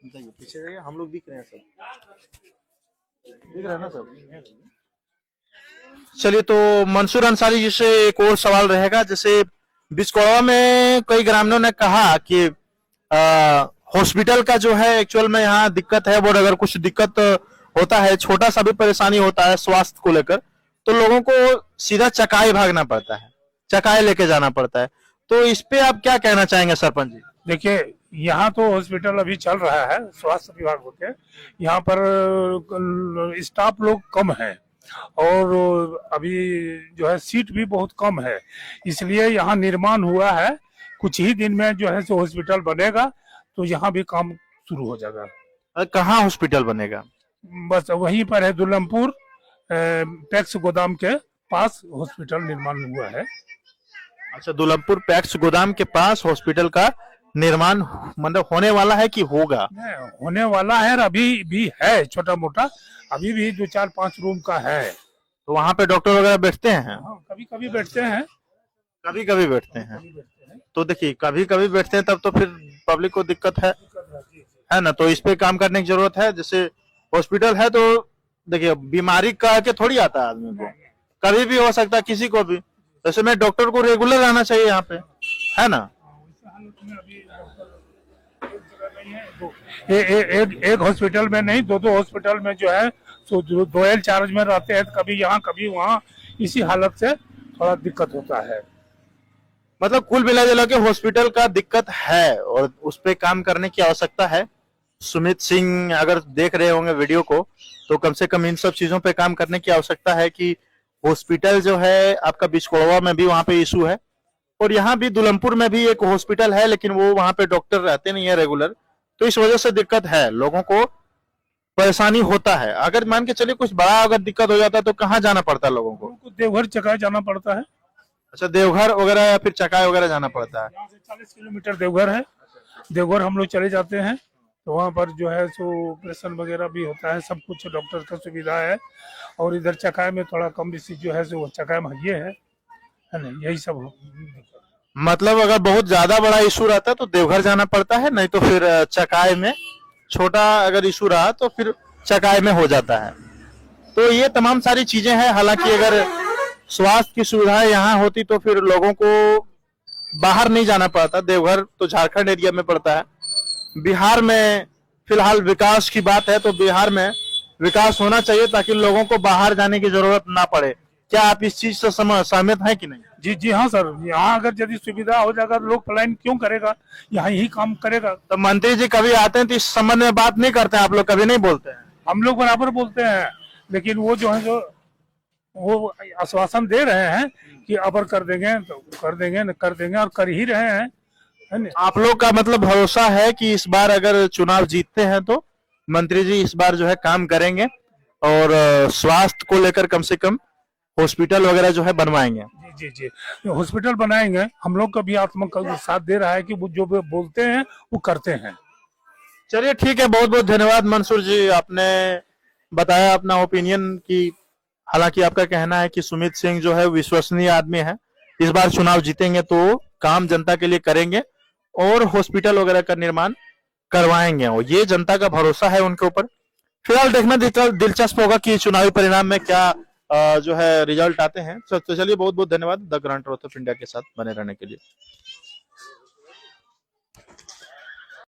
बताइए, पीछे जाइए, हम लोग दिख रहे हैं सब, दिख रहे हैं ना सब। चलिए, तो मंसूर अंसारी जी से एक और सवाल रहेगा। जैसे बिस्कोड़वा में कई ग्रामीणों ने कहा कि हॉस्पिटल का जो है एक्चुअल में यहाँ दिक्कत है, वो अगर कुछ दिक्कत होता है, छोटा सा भी परेशानी होता है स्वास्थ्य को लेकर, तो लोगों को सीधा चकाई भागना पड़ता है, चकाई लेके जाना पड़ता है। तो इस पे आप क्या कहना चाहेंगे सरपंच जी? देखिए, यहाँ तो हॉस्पिटल अभी चल रहा है स्वास्थ्य विभाग होके। यहाँ पर स्टाफ लोग कम है और अभी जो है सीट भी बहुत कम है, इसलिए यहाँ निर्माण हुआ है। कुछ ही दिन में जो है सो हॉस्पिटल बनेगा तो यहाँ भी काम शुरू हो जाएगा। कहाँ हॉस्पिटल बनेगा? बस वहीं पर है, दुल्लमपुर टैक्स गोदाम के पास हॉस्पिटल निर्माण हुआ है। अच्छा, दुल्लमपुर पैक्स गोदाम के पास हॉस्पिटल का निर्माण मतलब होने वाला है कि होगा? होने वाला है और अभी भी है छोटा मोटा, अभी भी 2 4 5 रूम का है। तो वहां पे डॉक्टर वगैरह बैठते हैं? हाँ, कभी कभी बैठते हैं। कभी कभी बैठते हैं। तो देखिए, कभी कभी बैठते हैं तब तो फिर पब्लिक को दिक्कत है ना? तो इस पे काम करने की जरूरत है। जैसे हॉस्पिटल है तो देखिए, बीमारी कह के थोड़ी आता है आदमी को, कभी भी हो सकता है किसी को भी। ऐसे में डॉक्टर को रेगुलर रहना चाहिए यहाँ पे, है ना? एक हॉस्पिटल में नहीं, दो हॉस्पिटल में जो है सो दो चार्ज में रहते हैं, कभी यहाँ कभी वहाँ। इसी हालत से थोड़ा दिक्कत होता है। मतलब कुल मिला जुला के हॉस्पिटल का दिक्कत है और उस पे काम करने की आवश्यकता है। सुमित सिंह अगर देख रहे होंगे वीडियो को, तो कम से कम इन सब चीजों पे काम करने की आवश्यकता है कि हॉस्पिटल जो है आपका बिचकोड़वा में भी वहां पे इशू है, और यहाँ भी दुल्लमपुर में भी एक हॉस्पिटल है, लेकिन वो वहां पे डॉक्टर रहते नहीं है रेगुलर, तो इस वजह से दिक्कत है, लोगों को परेशानी होता है। अगर मान के चलिए कुछ बड़ा अगर दिक्कत हो जाता है तो कहाँ जाना पड़ता है लोगों को? देवघर चकाई जाना पड़ता है। अच्छा, देवघर वगैरह या फिर चकाई वगैरह जाना पड़ता है? यहाँ से 40 किलोमीटर देवघर है। देवघर हम लोग चले जाते हैं तो वहाँ पर जो है सो ऑपरेशन वगैरह भी होता है, सब कुछ डॉक्टर का सुविधा है। और इधर चकाई में थोड़ा कम बेसी जो है सो चकाई में ये है ना, यही सब मतलब अगर बहुत ज्यादा बड़ा इशू रहता है तो देवघर जाना पड़ता है, नहीं तो फिर चकाई में। छोटा अगर इशू रहा तो फिर चकाई में हो जाता है। तो ये तमाम सारी चीजें हैं। हालांकि अगर स्वास्थ्य की सुविधाएं यहाँ होती तो फिर लोगों को बाहर नहीं जाना पड़ता। देवघर तो झारखंड एरिया में पड़ता है। बिहार में फिलहाल विकास की बात है, तो बिहार में विकास होना चाहिए ताकि लोगों को बाहर जाने की जरूरत ना पड़े। क्या आप इस चीज से सहमत हैं कि नहीं? जी जी हाँ सर, यहाँ अगर यदि सुविधा हो जाएगा तो लोग पलायन क्यों करेगा, यहाँ ही काम करेगा। तो मंत्री जी कभी आते हैं तो इस संबंध में बात नहीं करते हैं? आप लोग कभी नहीं बोलते हैं? हम लोग बराबर बोलते हैं, लेकिन वो जो है जो वो आश्वासन दे रहे हैं कि अबर कर देंगे तो कर देंगे, न कर देंगे, और कर ही रहे हैं, है ना। आप लोग का मतलब भरोसा है कि इस बार अगर चुनाव जीतते हैं तो मंत्री जी इस बार जो है काम करेंगे और स्वास्थ्य को लेकर कम से कम हॉस्पिटल वगैरह जो है बनवाएंगे? जी जी जी, हॉस्पिटल बनाएंगे। हम लोग का भी आत्मा का साथ दे रहा है कि वो जो बोलते हैं वो करते हैं। चलिए ठीक है, बहुत बहुत धन्यवाद मंसूर जी, आपने बताया अपना ओपिनियन कि हालांकि आपका कहना है कि सुमित सिंह जो है विश्वसनीय आदमी है, इस बार चुनाव जीतेंगे तो काम जनता के लिए करेंगे और हॉस्पिटल वगैरह का निर्माण करवाएंगे, और ये जनता का भरोसा है उनके ऊपर। फिलहाल देखना दिलचस्प होगा कि चुनावी परिणाम में क्या जो है रिजल्ट आते हैं। तो चलिए, बहुत बहुत धन्यवाद the grand truth of India के साथ बने रहने के लिए।